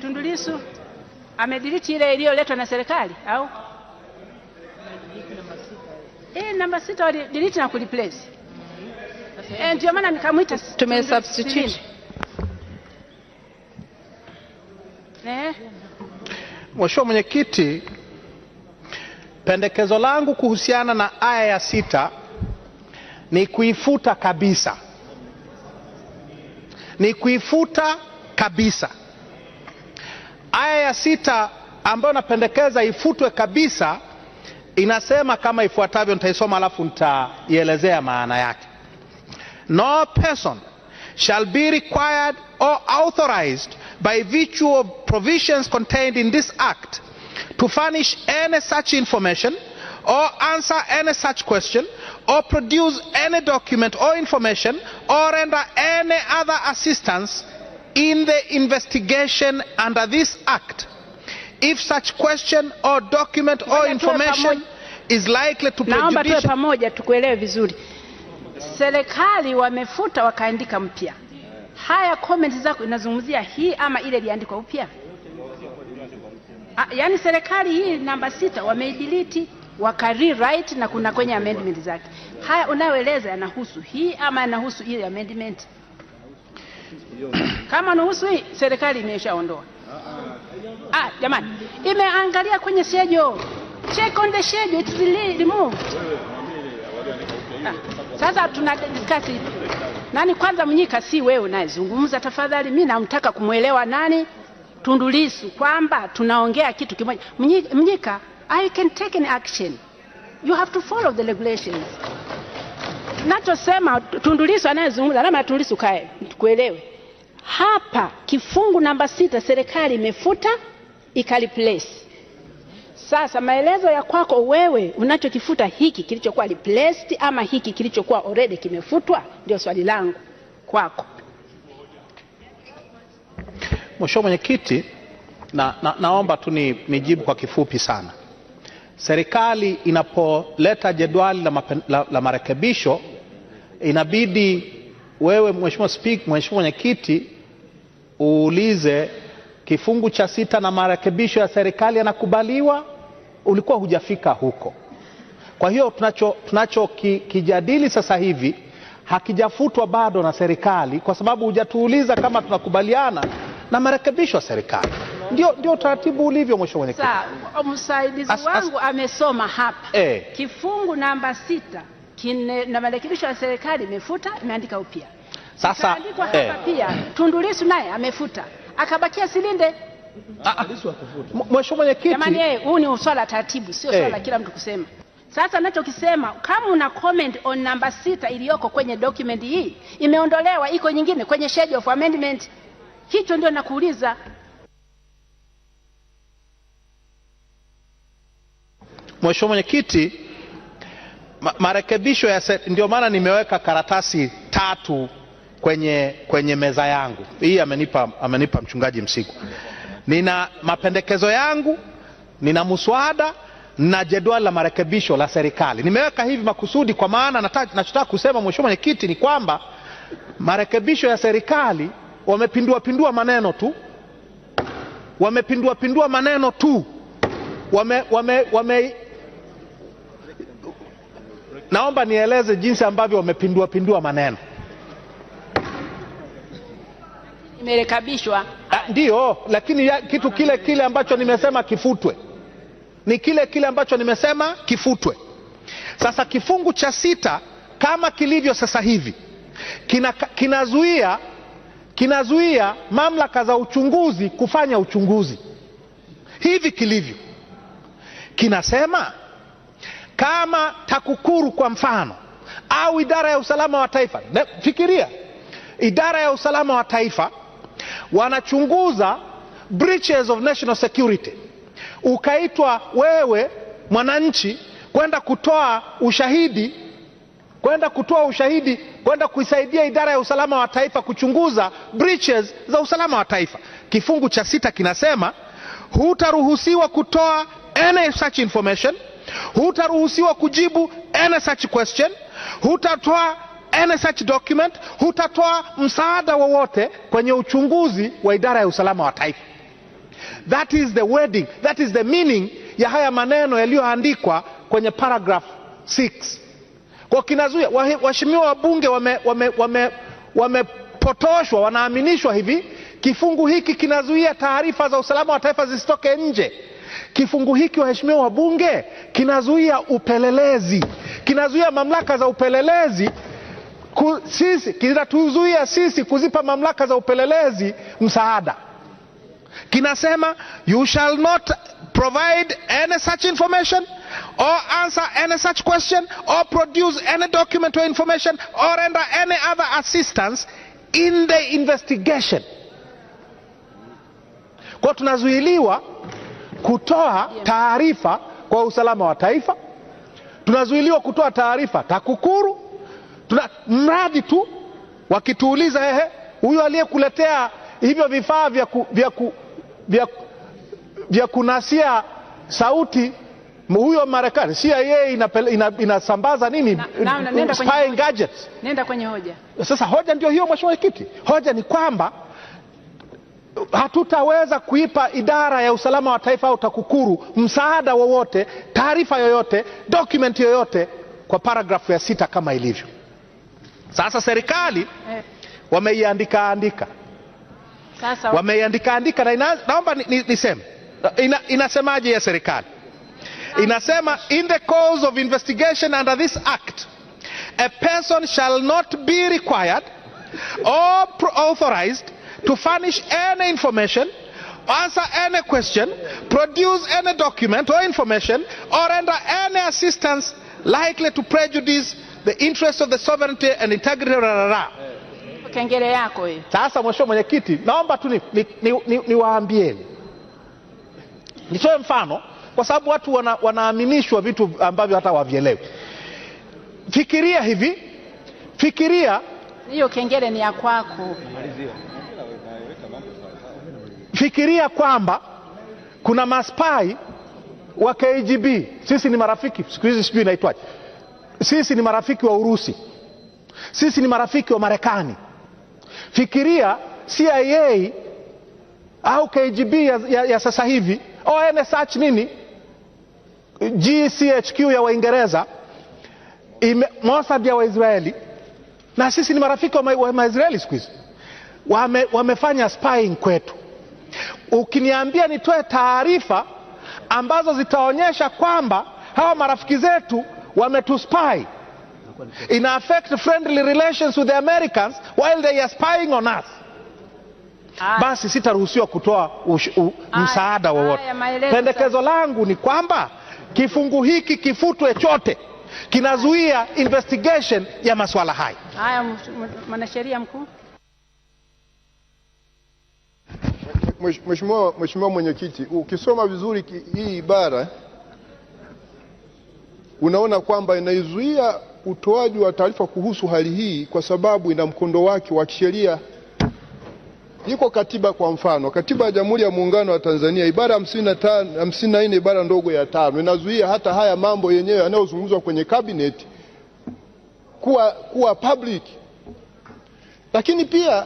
Tundu Lissu amedelete ile iliyoletwa na serikali au? Namba 6 wali delete na kureplace. Ndio maana nikamuita tumesubstitute. Mheshimiwa Mwenyekiti, pendekezo langu kuhusiana na aya ya 6 ni kuifuta kabisa. Ni kuifuta kabisa. Aya ya 6 ambayo napendekeza ifutwe kabisa inasema kama ifuatavyo, nitaisoma alafu nitaielezea maana yake. No person shall be required or authorized by virtue of provisions contained in this act to furnish any such information or answer any such question or produce any document or information or render any other assistance in the investigation under this act if such question or document or information is likely to naomba tuwe pamoja tukuelewe vizuri. Serikali wamefuta wakaandika mpya. Haya comment zako inazungumzia hii ama ile iliandikwa upya? Yaani serikali hii namba 6 wameidelete waka rewrite na kuna kwenye amendment zake. Haya unayoeleza yanahusu hii ama yanahusu ile amendment? Kama inahusu hii serikali imeshaondoa. Jamani, imeangalia kwenye schedule. Check on the schedule, it's removed. Sasa tunadiscuss nani kwanza. Mnyika, si wewe unayezungumza tafadhali. Mimi namtaka kumuelewa nani Tundu Lissu, kwamba tunaongea kitu kimoja. Mnyika, I can take an action. You have to follow the regulations. Nachosema Tundu Lissu anayezungumza, labda Tundu Lissu kae tukuelewe. Hapa kifungu namba 6 serikali imefuta ikaliplace. Sasa maelezo ya kwako wewe, unachokifuta hiki kilichokuwa replaced ama hiki kilichokuwa already kimefutwa, ndio swali langu kwako. Mheshimiwa Mwenyekiti, naomba tu nijibu kwa kifupi sana. Serikali inapoleta jedwali la marekebisho, inabidi wewe Mheshimiwa Mwenyekiti uulize kifungu cha 6 na marekebisho ya serikali yanakubaliwa. Ulikuwa hujafika huko. Kwa hiyo tunachokijadili sasa hivi hakijafutwa bado na serikali, kwa sababu hujatuuliza kama tunakubaliana na marekebisho ya serikali. Ndio taratibu ulivyo Mheshimiwa Mwenyekiti. Sawa, msaidizi wangu amesoma hapa. Kifungu namba 6 na marekebisho ya serikali imefuta, imeandika upya. Sasa hapa pia Tundu Lissu naye amefuta, akabakia Silinde. Mheshimiwa Mwenyekiti, jamani, huu ni swala taratibu, sio swala kila mtu kusema. Sasa ninachokisema, kama una comment on namba 6 iliyoko kwenye document hii, imeondolewa, iko nyingine kwenye schedule of amendment. Hicho ndio nakuuliza. Mheshimiwa Mwenyekiti, marekebisho ya ndio maana nimeweka karatasi 3 kwenye meza yangu. Hii amenipa mchungaji Msigu. Nina mapendekezo yangu, nina muswada na jedwali la marekebisho la serikali. Nimeweka hivi makusudi kwa maana nachotaka kusema Mheshimiwa Mwenyekiti ni kwamba marekebisho ya serikali wamepindua maneno tu. Wamepindua maneno tu. Naomba nieleze jinsi ambavyo wamepindua maneno. Imerekebishwa. Ndio, lakini kitu kile ambacho nimesema kifutwe. Ni kile ambacho nimesema kifutwe. Sasa kifungu cha 6 kama kilivyo sasa hivi kinazuia mamlaka za uchunguzi kufanya uchunguzi. Hivi kilivyo kinasema kama TAKUKURU kwa mfano au idara ya usalama wa taifa, fikiria idara ya usalama wa taifa wanachunguza breaches of national security, ukaitwa wewe mwananchi kwenda kutoa ushahidi, kwenda kuisaidia idara ya usalama wa taifa kuchunguza breaches za usalama wa taifa. Kifungu cha 6 kinasema hutaruhusiwa kutoa any such information, hutaruhusiwa kujibu any such question, hutatoa any such document, hutatoa msaada wowote kwenye uchunguzi wa idara ya usalama wa taifa. That is the wording, that is the meaning ya haya maneno yaliyoandikwa kwenye paragraph 6. Kwa kinazuia waheshimiwa wabunge wamepotoshwa, wanaaminishwa hivi kifungu hiki kinazuia taarifa za usalama wa taifa zisitoke nje. Kifungu hiki waheshimiwa wabunge kinazuia upelelezi, kinazuia mamlaka za upelelezi kinatuzuia sisi kuzipa mamlaka za upelelezi msaada. Kinasema you shall not provide any such information or answer any such question or produce any document or information or render any other assistance in the investigation. Kwa tunazuiliwa kutoa taarifa kwa usalama wa taifa, tunazuiliwa kutoa taarifa TAKUKURU, mradi tu wakituuliza huyo aliyekuletea hivyo vifaa vya kunasia sauti huyo Marekani, CIA inasambaza nini spying gadgets. Nenda kwenye hoja. Sasa hoja ndio hiyo mheshimiwa Kiti. Hoja ni kwamba hatutaweza kuipa idara ya usalama wa taifa au TAKUKURU msaada wowote, taarifa yoyote, document yoyote kwa paragrafu ya 6 kama ilivyo. Sasa serikali wameiandika. Sasa wameiandika na naomba niseme inasemaje ya serikali? Inasema in the course of investigation under this act a person shall not be required or authorized to furnish any information, answer any question, produce any document or information, or render any assistance likely to prejudice the interest of the sovereignty and integrity of Kengele yako hii. Sasa mheshimiwa mwenyekiti, naomba tu niwaambieni. Nitoe mfano kwa sababu watu wanaaminishwa vitu ambavyo hata wavielewi. Fikiria hivi, hiyo kengele ni ya kwako. Fikiria kwamba kuna maspai wa KGB, sisi ni marafiki, siku hizi sijui inaitwaje. Sisi ni marafiki wa Urusi, sisi ni marafiki wa Marekani. Fikiria CIA au KGB ya sasa hivi au NSH nini GCHQ ya Waingereza, Mossad ya Waisraeli, na sisi ni marafiki wa Maisraeli siku hizi, wamefanya spying kwetu. Ukiniambia nitoe taarifa ambazo zitaonyesha kwamba hawa marafiki zetu wametuspy, ina affect friendly relations with the Americans while they are spying on us, basi sitaruhusiwa kutoa msaada wowote. Pendekezo langu ni kwamba kifungu hiki kifutwe chote, kinazuia investigation ya masuala haya. Haya, mwanasheria mkuu. Mheshimiwa mwenyekiti, ukisoma vizuri hii ibara unaona kwamba inaizuia utoaji wa taarifa kuhusu hali hii kwa sababu ina mkondo wake wa kisheria. Iko katiba, kwa mfano katiba ya Jamhuri ya Muungano wa Tanzania ibara 54 ibara ndogo ya 5 inazuia hata haya mambo yenyewe yanayozungumzwa kwenye cabinet kuwa public. Lakini pia